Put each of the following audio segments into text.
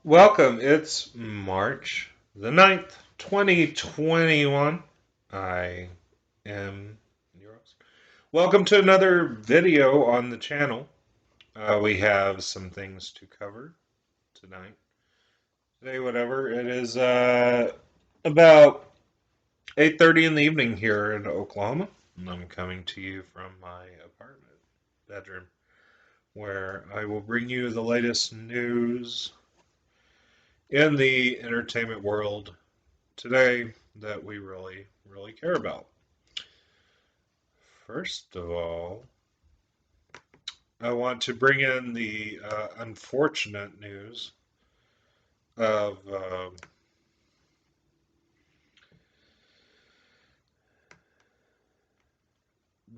Welcome. It's March the 9th, 2021. I am yours. Welcome to another video on the channel. We have some things to cover tonight. Today, whatever. It is about 8:30 in the evening here in Oklahoma. And I'm coming to you from my apartment bedroom where I will bring you the latest news in the entertainment world today that we really care about. First of all, I want to bring in the unfortunate news of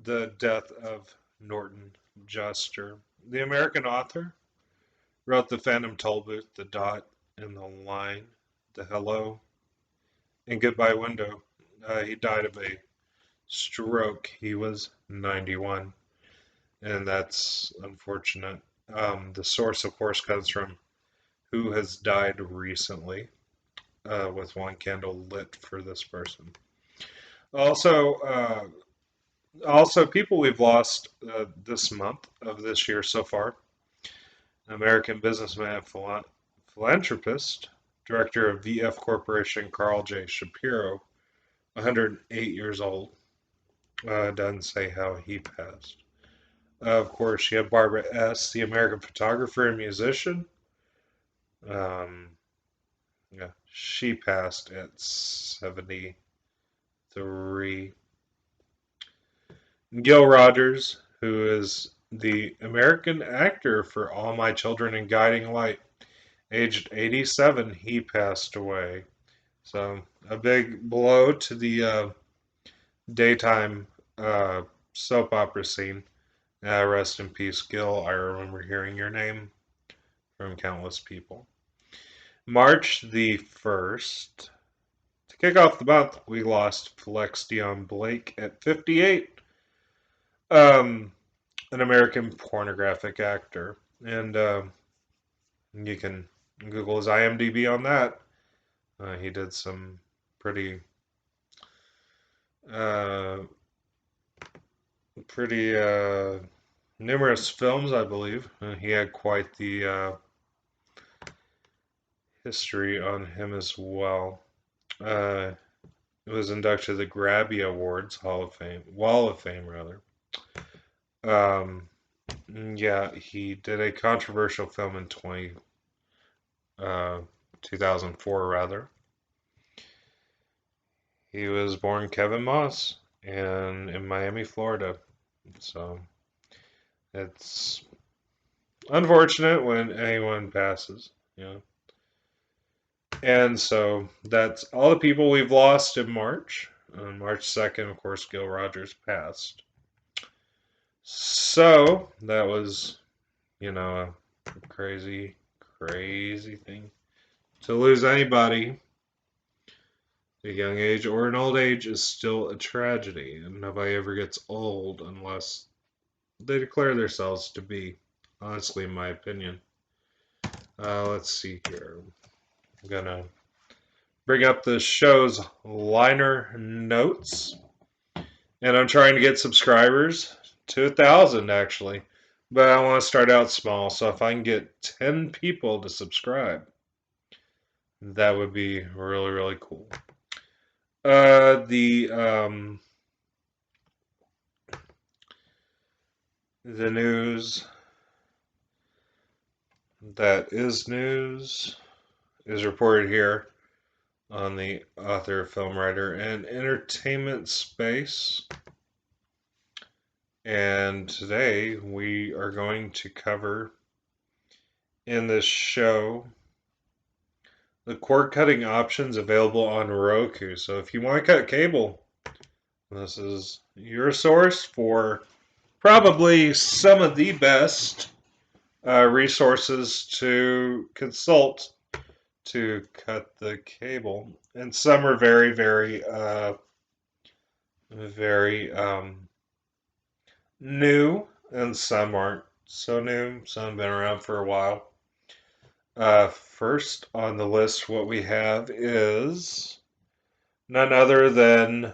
the death of Norton Juster. The American author wrote the Phantom Tollbooth, the dot, and the line, the hello, and goodbye window. He died of a stroke. He was 91. And that's unfortunate. The source, of course, comes from who has died recently, with one candle lit for this person. Also, people we've lost this month of this year so far. American businessman, philanthropist, director of VF Corporation, Carl J. Shapiro, 108 years old. Doesn't say how he passed. Of course, you have Barbara S., the American photographer and musician. Um, yeah, she passed at 73. Gil Rogers, who is the American actor for All My Children and Guiding Light, aged 87, he passed away. So, a big blow to the daytime soap opera scene. Rest in peace, Gil. I remember hearing your name from countless people. March the 1st. To kick off the month, we lost Flex Dion Blake at 58. An American pornographic actor. And you can Google his IMDb on that. He did some pretty uh, numerous films, I believe. He had quite the history on him as well. It was inducted to the Grabby Awards Wall of Fame rather. Yeah, he did a controversial film in 2004 rather. He was born Kevin Moss in Miami, Florida. So it's unfortunate when anyone passes, you know. And so that's all the people we've lost in March. On March 2nd, of course, Gil Rogers passed. So that was, a crazy, crazy thing. To lose anybody at a young age or an old age is still a tragedy, and nobody ever gets old unless they declare themselves to be, honestly, in my opinion. Let's see here. I'm gonna bring up the show's liner notes, and I'm trying to get subscribers to 1,000 actually, but I want to start out small. So if I can get 10 people to subscribe, that would be really cool. The news that is news is reported here on the author, film writer, and entertainment space. And today we are going to cover in this show the cord cutting options available on Roku. So if you want to cut cable, this is your source for probably some of the best resources to consult to cut the cable. And some are very new, and some aren't so new. Some have been around for a while. First on the list, what we have is none other than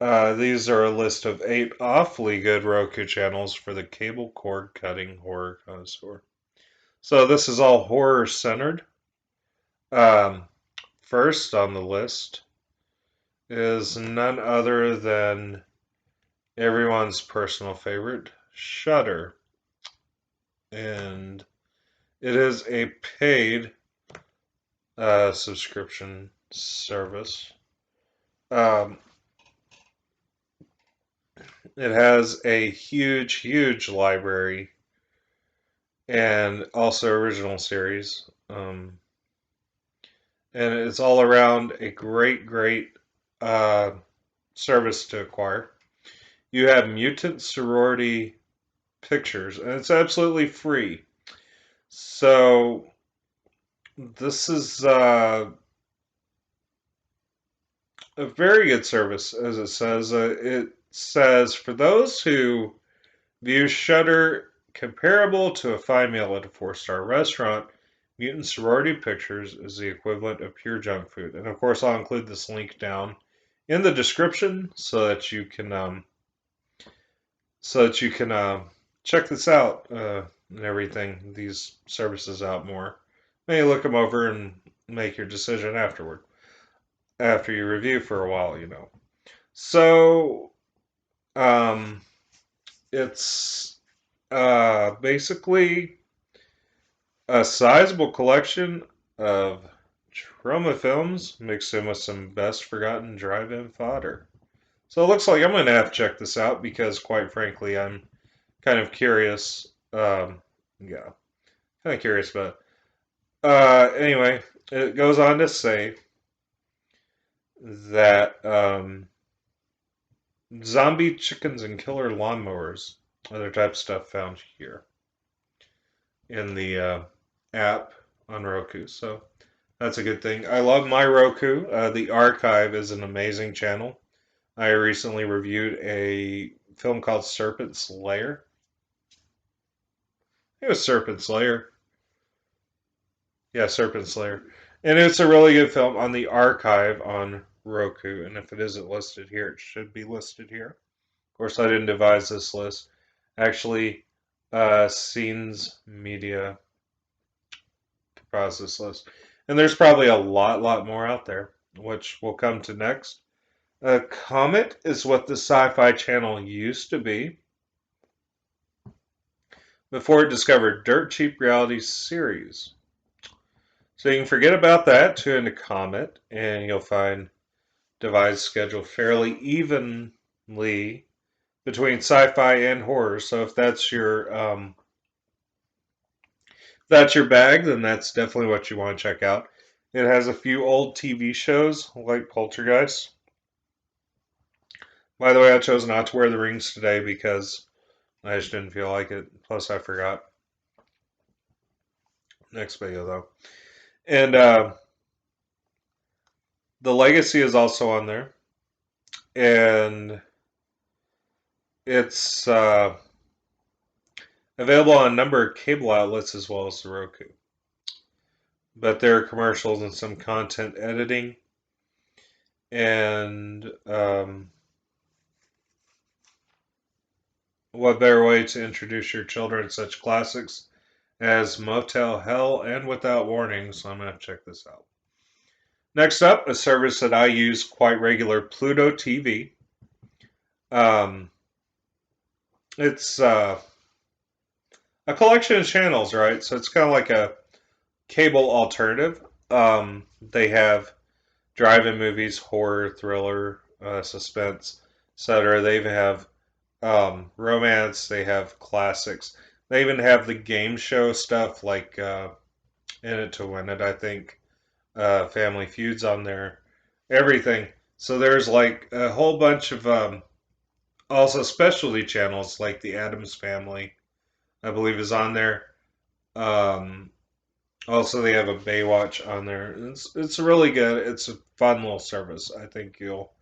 these are a list of 8 awfully good Roku channels for the cable cord cutting horror connoisseur. So this is all horror centered. Um, First on the list is none other than everyone's personal favorite, Shudder. And it is a paid subscription service. Um, it has a huge, huge library and also original series. And it's all around a great, great service to acquire. You have Mutant Sorority Pictures, and it's absolutely free. So this is a very good service, as it says. It says for those who view Shudder comparable to a fine meal at a 4-star restaurant, Mutant Sorority Pictures is the equivalent of pure junk food. And of course, I'll include this link down in the description so that you can check this out and everything. These services out more. Maybe look them over and make your decision afterward. After you review for a while, you know. So, it's basically a sizable collection of trauma films mixed in with some best forgotten drive-in fodder. So it looks like I'm going to have to check this out because, quite frankly, I'm kind of curious. Yeah, kind of curious about it. Anyway, it goes on to say that zombie chickens and killer lawnmowers, other type of stuff found here in the app on Roku. So that's a good thing. I love my Roku. The Archive is an amazing channel. I recently reviewed a film called Serpent's Lair. It was Serpent's Lair. Yeah, Serpent's Lair. And it's a really good film on the Archive on Roku. And if it isn't listed here, it should be listed here. Of course, I didn't devise this list. Actually, Scenes Media comprised this list. And there's probably a lot more out there, which we'll come to next. Comet is what the Sci-Fi Channel used to be before it discovered Dirt Cheap Reality series. So you can forget about that, tune into Comet, and you'll find Divide's schedule fairly evenly between sci-fi and horror. So if that's your bag, then that's definitely what you want to check out. It has a few old TV shows like Poltergeist. By the way, I chose not to wear the rings today because I just didn't feel like it. Plus, I forgot. Next video, though. And The Legacy is also on there. And it's available on a number of cable outlets as well as the Roku. But there are commercials and some content editing. And what better way to introduce your children to such classics as Motel Hell and Without Warning, so I'm going to check this out. Next up, a service that I use quite regular, Pluto TV. It's a collection of channels, right? So it's kind of like a cable alternative. They have drive-in movies, horror, thriller, suspense, etc. They even have romance. They have classics. They even have the game show stuff like In It to Win It, I think. Family Feud's on there. Everything. So there's like a whole bunch of also specialty channels like the Addams Family, I believe, is on there. Also, they have a Baywatch on there. It's really good. It's a fun little service. I think you'll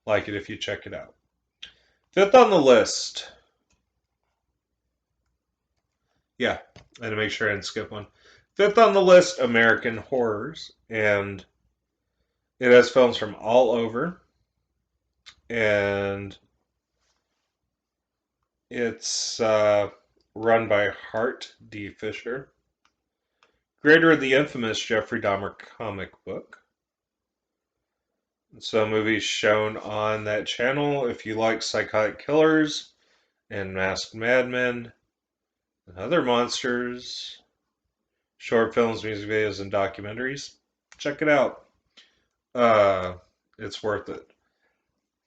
like it if you check it out. Fifth on the list. Yeah, I had to make sure I didn't skip one. Fifth on the list, American Horrors, and it has films from all over, and it's run by Hart D. Fisher, creator of the infamous Jeffrey Dahmer comic book. So movies shown on that channel if you like psychotic killers and masked madmen and other monsters, short films, music videos, and documentaries. Check it out. It's worth it.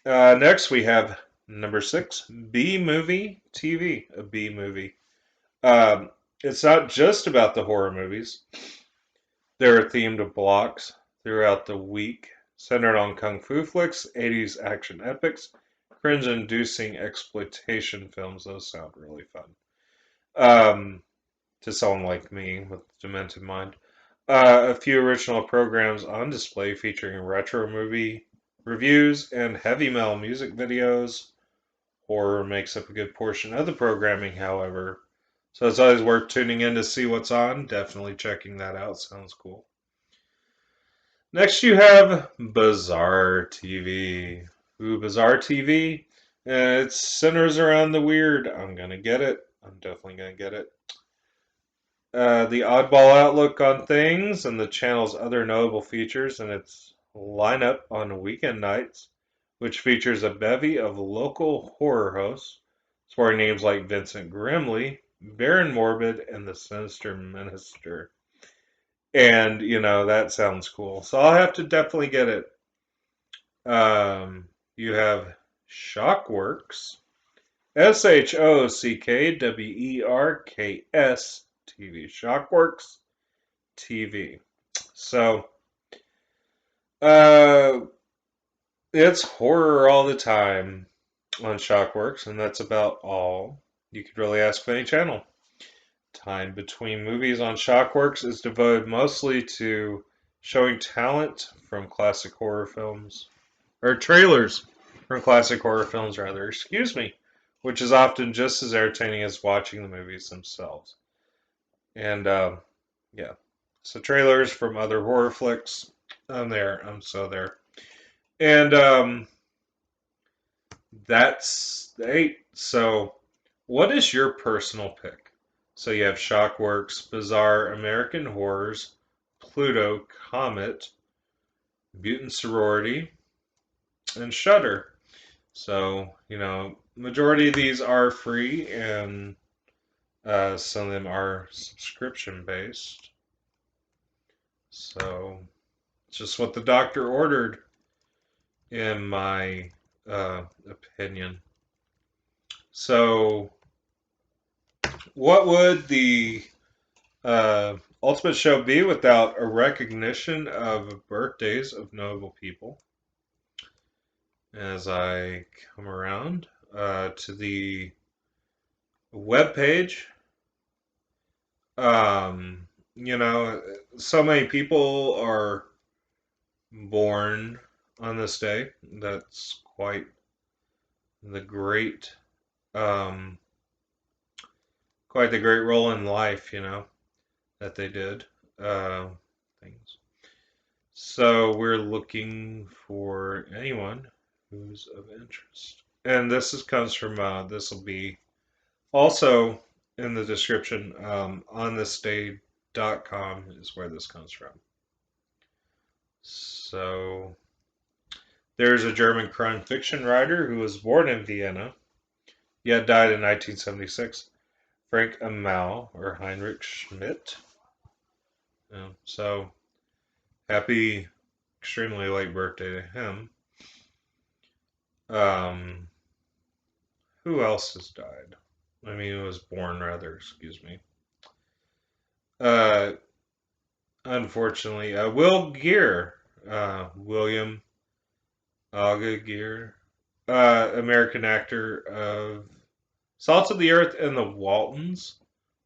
Next, we have number 6, B Movie TV. A B movie. It's not just about the horror movies. There are themed blocks throughout the week centered on kung fu flicks, 80s action epics, cringe-inducing exploitation films. Those sound really fun. To someone like me with a demented mind. A few original programs on display featuring retro movie reviews and heavy metal music videos. Horror makes up a good portion of the programming, however. So it's always worth tuning in to see what's on. Definitely checking that out. Sounds cool. Next you have Bizarre TV. Ooh, Bizarre TV. It centers around the weird. I'm going to get it. I'm definitely going to get it. The oddball outlook on things and the channel's other notable features and its lineup on weekend nights, which features a bevy of local horror hosts, sporting names like Vincent Grimley, Baron Morbid, and the Sinister Minister. And, that sounds cool. So I'll have to definitely get it. You have Shockworks, SHOCKWERKS TV, Shockworks TV. So, it's horror all the time on Shockworks, and that's about all you could really ask for any channel. Time between movies on Shockworks is devoted mostly to showing talent from classic horror films, or trailers from classic horror films, rather, excuse me, which is often just as entertaining as watching the movies themselves. And, yeah. So trailers from other horror flicks. I'm there. I'm so there. And, that's 8. So, what is your personal pick? So you have Shockworks, Bizarre, American Horrors, Pluto, Comet, Mutant Sorority, and Shudder. So, majority of these are free, and some of them are subscription based. So, it's just what the doctor ordered, in my opinion. So, what would the Ultimate Show be without a recognition of birthdays of notable people? As I come around to the webpage, so many people are born on this day. That's quite the great, quite the great role in life, that they did. Things. So we're looking for anyone who's of interest. And comes from, this will be also in the description. onthisday.com is where this comes from. So there's a German crime fiction writer who was born in Vienna, yet died in 1976. Frank Amal, or Heinrich Schmidt. So happy, extremely late birthday to him. Who else has died? Was born, rather, excuse me. Unfortunately, Will Geer, William Alga Geer, American actor of Salt of the Earth and the Waltons,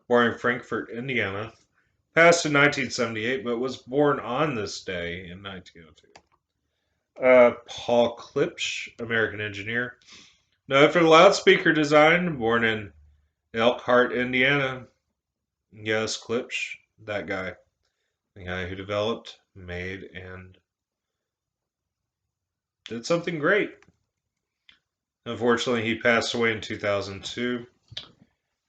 born in Frankfort, Indiana, passed in 1978, but was born on this day in 1902. Paul Klipsch, American engineer, known for loudspeaker design, born in Elkhart, Indiana. Yes, Klipsch. That guy. The guy who developed, made, and did something great. Unfortunately, he passed away in 2002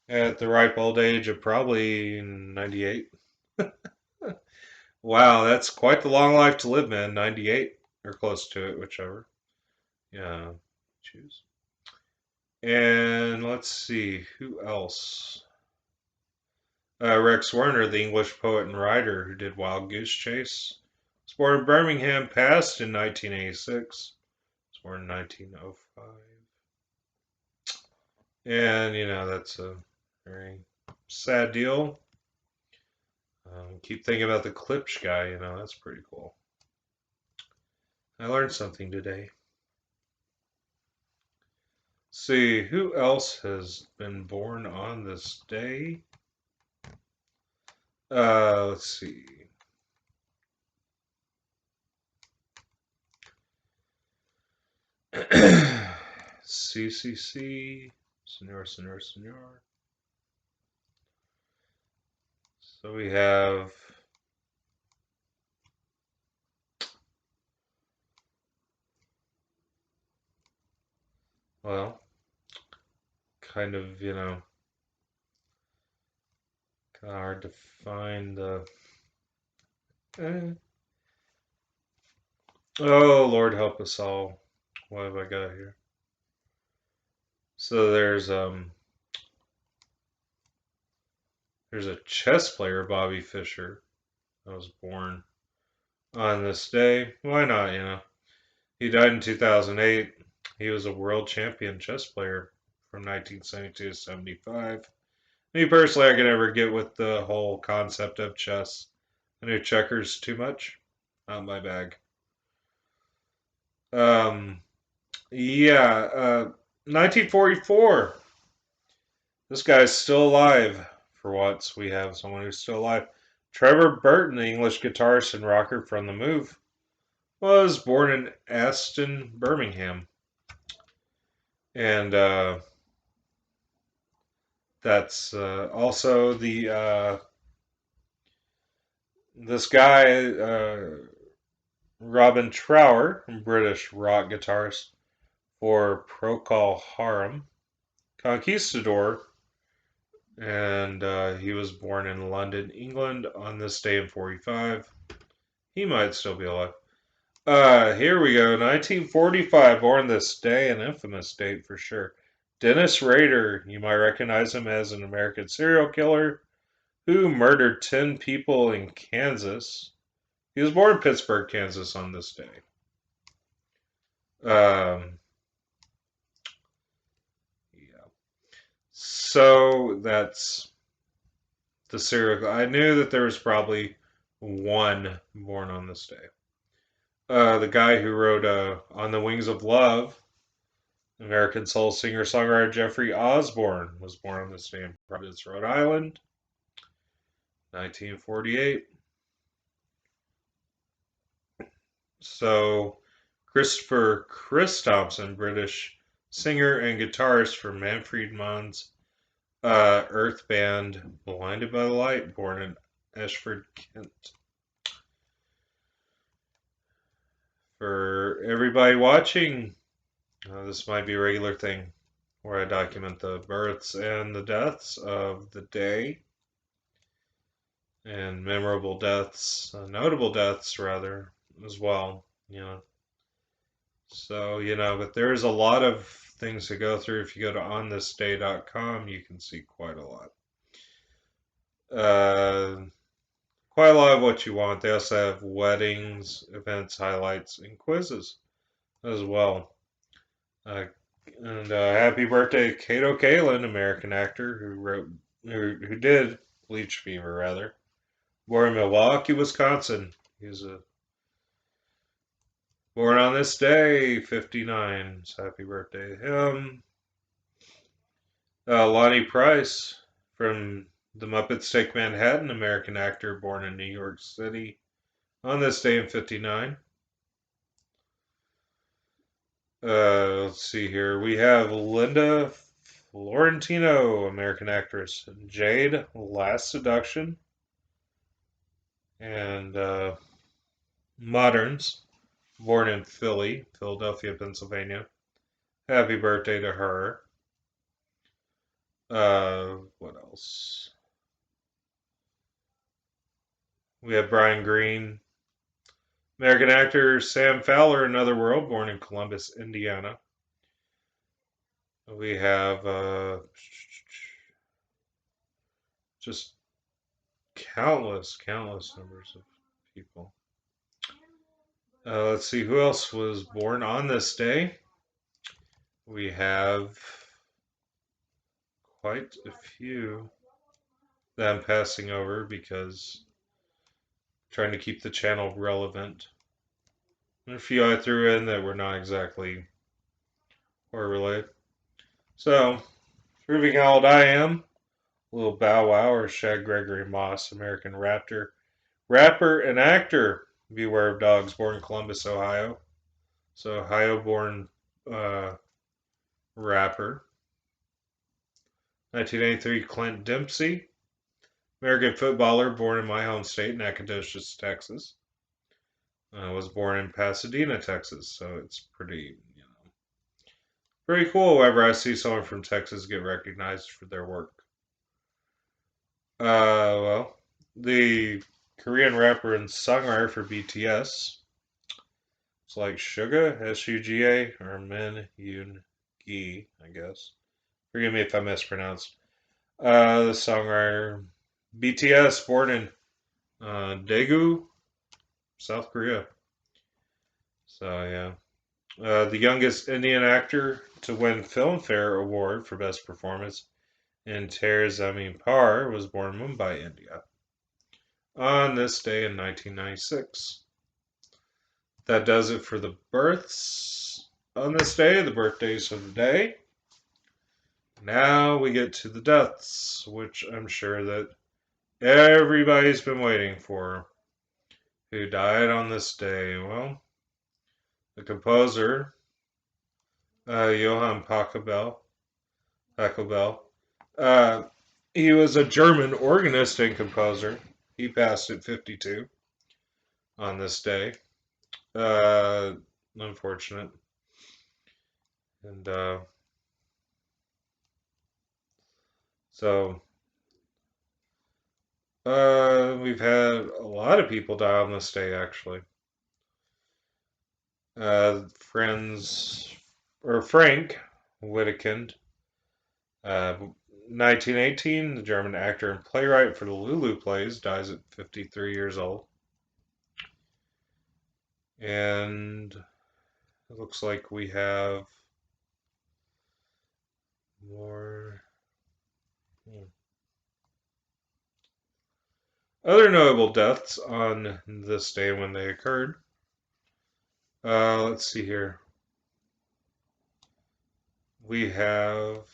at the ripe old age of probably 98. Wow, that's quite the long life to live, man. 98 or close to it, whichever. Yeah, choose. And let's see, who else? Rex Werner, the English poet and writer who did Wild Goose Chase. Was born in Birmingham, passed in 1986. Was born in 1905. And, that's a very sad deal. Keep thinking about the Klipsch guy, that's pretty cool. I learned something today. See, who else has been born on this day? Let's see. CCC, Senor. So we have well, kind of, kind of hard to find the. Eh. Oh, Lord help us all. What have I got here? So there's a chess player, Bobby Fischer, that was born on this day. Why not? He died in 2008. He was a world champion chess player from 1972 to 75. Me personally, I could never get with the whole concept of chess. I knew checkers too much. Not my bag. Um, yeah, 1944. This guy's still alive. For once, we have someone who's still alive. Trevor Burton, the English guitarist and rocker from The Move, was born in Aston, Birmingham. And that's also the this guy, Robin Trower, British rock guitarist for Procol Harum, Conquistador, and he was born in London, England on this day in 45. He might still be alive. Here we go. 1945, born this day, an infamous date for sure. Dennis Rader, you might recognize him as an American serial killer who murdered 10 people in Kansas. He was born in Pittsburgh, Kansas on this day. Yeah. So that's the serial. I knew that there was probably one born on this day. The guy who wrote On the Wings of Love, American soul singer-songwriter Jeffrey Osborne, was born on this day in Providence, Rhode Island, 1948. So Christopher Chris Thompson, British singer and guitarist for Manfred Mann's Earth band Blinded by the Light, born in Ashford, Kent. For everybody watching, this might be a regular thing where I document the births and the deaths of the day and memorable deaths, notable deaths rather, as well, So, but there's a lot of things to go through. If you go to onthisday.com, you can see quite a lot. Quite a lot of what you want. They also have weddings, events, highlights, and quizzes as well. And happy birthday, Kato Kaelin, American actor who did Bleach Fever, rather. Born in Milwaukee, Wisconsin. He's born on this day, 59. So happy birthday to him. Lonnie Price from The Muppets Take Manhattan, American actor born in New York City on this day in 59. Let's see here. We have Linda Florentino, American actress. Jade, Last Seduction. And Moderns, born in Philadelphia, Pennsylvania. Happy birthday to her. What else? We have Brian Greene, American actor Sam Fowler, Another World, born in Columbus, Indiana. We have just countless numbers of people. Let's see who else was born on this day. We have quite a few that I'm passing over because I'm trying to keep the channel relevant. And a few I threw in that were not exactly horror related. So, proving how old I am, Little Bow Wow or Shag Gregory Moss, American rapper and actor. Beware of Dogs, born in Columbus, Ohio. So, Ohio-born rapper. 1983, Clint Dempsey, American footballer, born in my home state, Nacogdoches, Texas. Was born in Pasadena, Texas, so it's pretty cool whenever I see someone from Texas get recognized for their work. Well, the Korean rapper and songwriter for BTS. It's like Suga, S-U-G-A, or Min Yoon Gi, I guess. Forgive me if I mispronounced. The songwriter BTS, born in Daegu, South Korea. So yeah, the youngest Indian actor to win Filmfare Award for Best Performance in Ter Zameen Par was born in Mumbai, India, on this day in 1996. That does it for the births on this day, the birthdays of the day. Now we get to the deaths, which I'm sure that everybody's been waiting for. Who died on this day? Well, the composer, Johann Pachelbel. He was a German organist and composer. He passed at 52 on this day. Unfortunate. And so we've had a lot of people die on this day, actually. Frank Wedekind, 1918, the German actor and playwright for the Lulu plays, dies at 53 years old. And it looks like we have more. Other notable deaths on this day when they occurred. Let's see here. We have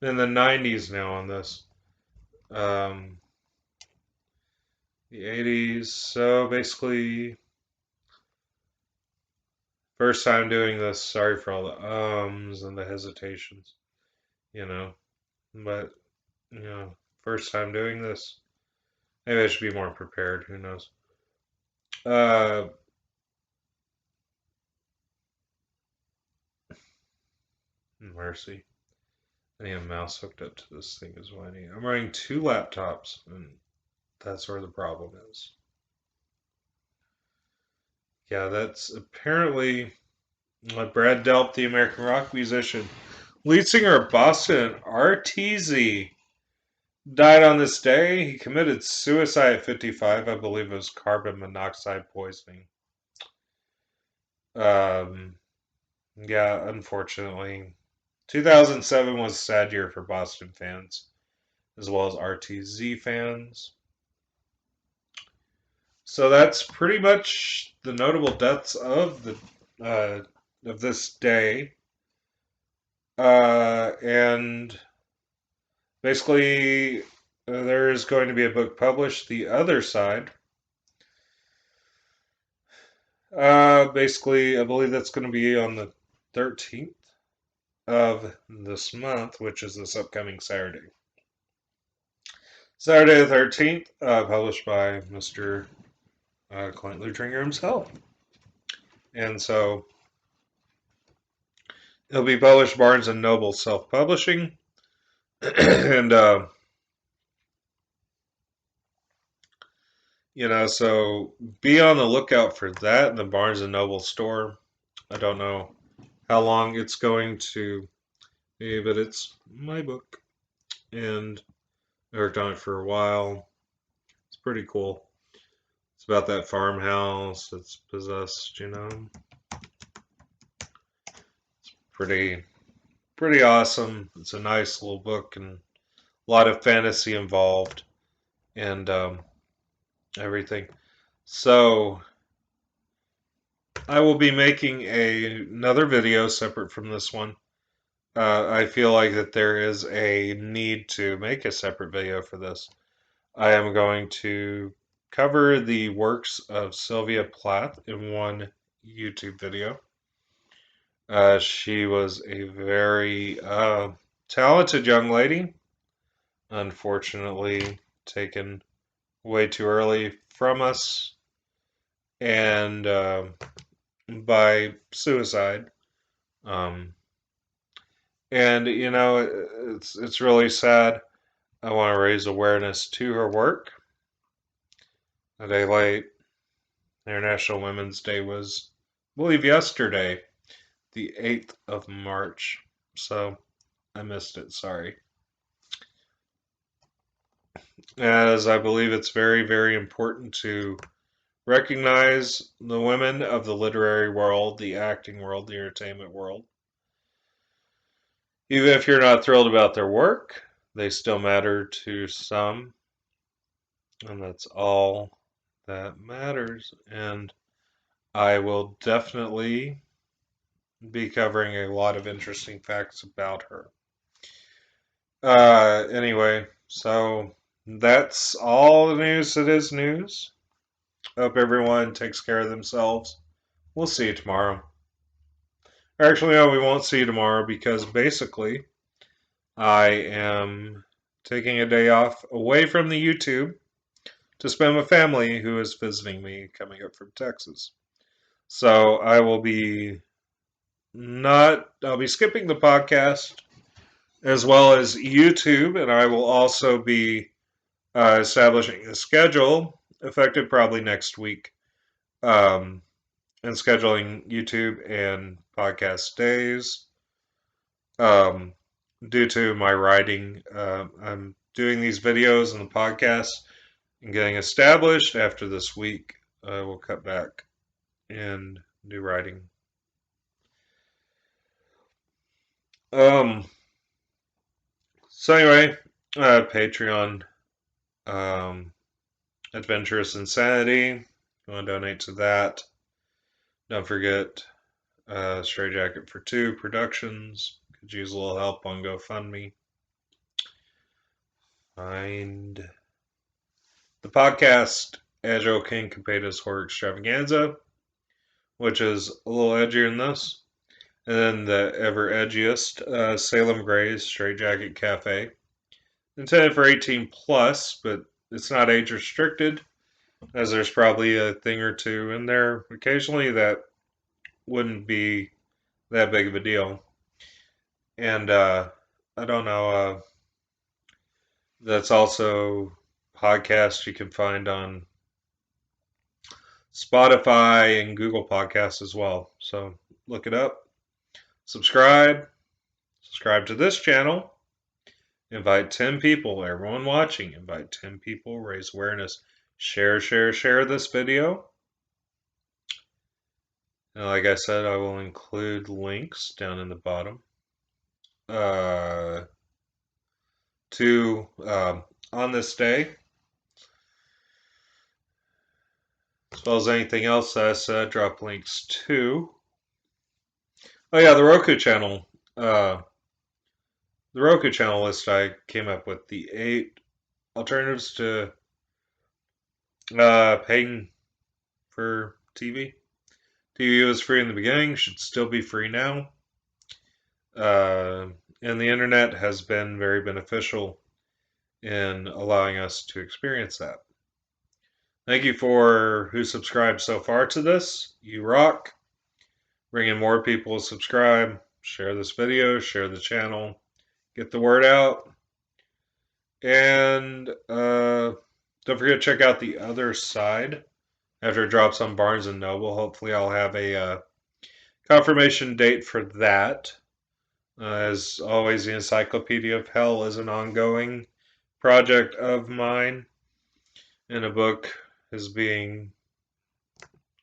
in the 90s now on this. The 80s. So basically, first time doing this. Sorry for all the ums and the hesitations. But first time doing this. Maybe I should be more prepared. Who knows? Mercy. I need a mouse hooked up to this thing is what I need. I'm running 2 laptops, and that's where the problem is. Yeah, that's apparently Brad Delp, the American rock musician, lead singer of Boston, RTZ, died on this day. He committed suicide at 55. I believe it was carbon monoxide poisoning. Yeah, unfortunately. 2007 was a sad year for Boston fans, as well as RTZ fans. So that's pretty much the notable deaths of this day. And basically, there is going to be a book published, The Other Side. Basically, I believe that's going to be on the 13th of this month, which is this upcoming Saturday. Saturday the 13th, published by Mr. Clint Lutringer himself. And so it'll be published Barnes & Noble Self-Publishing. And, so be on the lookout for that in the Barnes & Noble store. I don't know how long it's going to be, but it's my book. And I worked on it for a while. It's pretty cool. It's about that farmhouse that's possessed, It's pretty awesome. It's a nice little book and a lot of fantasy involved and everything. So I will be making another video separate from this one. I feel like that there is a need to make a separate video for this. I am going to cover the works of Sylvia Plath in one YouTube video. She was a very talented young lady, unfortunately taken way too early from us and by suicide. Um, and it's really sad. I want to raise awareness to her work. A day late. International Women's Day was, I believe, yesterday, the 8th of March. So I missed it. Sorry. As I believe it's very, very important to recognize the women of the literary world, the acting world, the entertainment world. Even if you're not thrilled about their work, they still matter to some. And that's all that matters. And I will definitely be covering a lot of interesting facts about her. Anyway, so that's all the news that is news. Hope everyone takes care of themselves. We'll see you tomorrow. Actually, no, we won't see you tomorrow because basically I am taking a day off away from the YouTube to spend with family who is visiting me coming up from Texas. So I'll be skipping the podcast as well as YouTube, and I will also be establishing a schedule effective probably next week, and scheduling YouTube and podcast days. Due to my writing, I'm doing these videos and the podcast and getting established. After this week, I will cut back and do writing. So anyway, Patreon, Adventurous Insanity. You want to donate to that? Don't forget, Stray Jacket for Two Productions. Could use a little help on GoFundMe. Find the podcast Agile King Capeda's Horror Extravaganza, which is a little edgier than this. And then the ever edgiest, Salem Gray's Straight Jacket Cafe. Intended for 18 plus, but it's not age restricted, as there's probably a thing or two in there occasionally that wouldn't be that big of a deal. And I don't know, that's also podcasts you can find on Spotify and Google Podcasts as well. So look it up. Subscribe to this channel. Invite 10 people, everyone watching. Invite 10 people, raise awareness. Share this video. And like I said, I will include links down in the bottom to On This Day, as well as anything else that I said. Drop links to. Oh yeah, the Roku channel. The Roku channel list I came up with, the 8 alternatives to paying for TV. TV was free in the beginning, should still be free now. And the internet has been very beneficial in allowing us to experience that. Thank you for who subscribed so far to this. You rock. Bring in more people to subscribe. Share this video. Share the channel. Get the word out. And don't forget to check out the other side. After it drops on Barnes & Noble, hopefully I'll have a confirmation date for that. As always, the Encyclopedia of Hell is an ongoing project of mine, and a book is being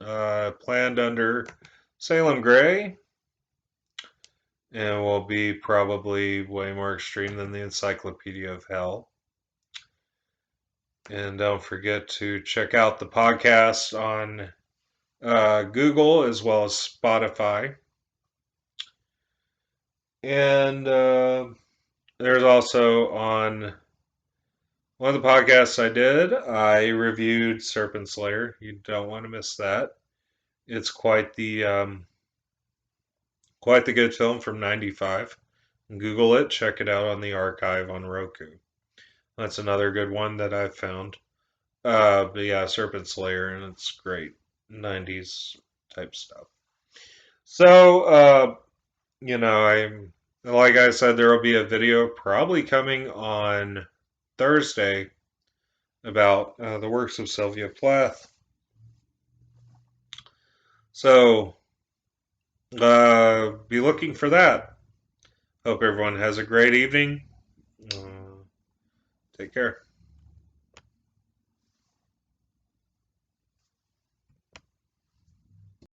planned under Salem Gray, and will be probably way more extreme than the Encyclopedia of Hell. And don't forget to check out the podcast on Google as well as Spotify. And there's also on one of the podcasts I did, I reviewed Serpent Slayer. You don't want to miss that. It's quite the good film from '95. Google it, check it out on the archive on Roku. That's another good one that I've found. But yeah, Serpent Slayer, and it's great 90s type stuff. So like I said, there will be a video probably coming on Thursday about the works of Sylvia Plath. So be looking for that. Hope everyone has a great evening. Take care.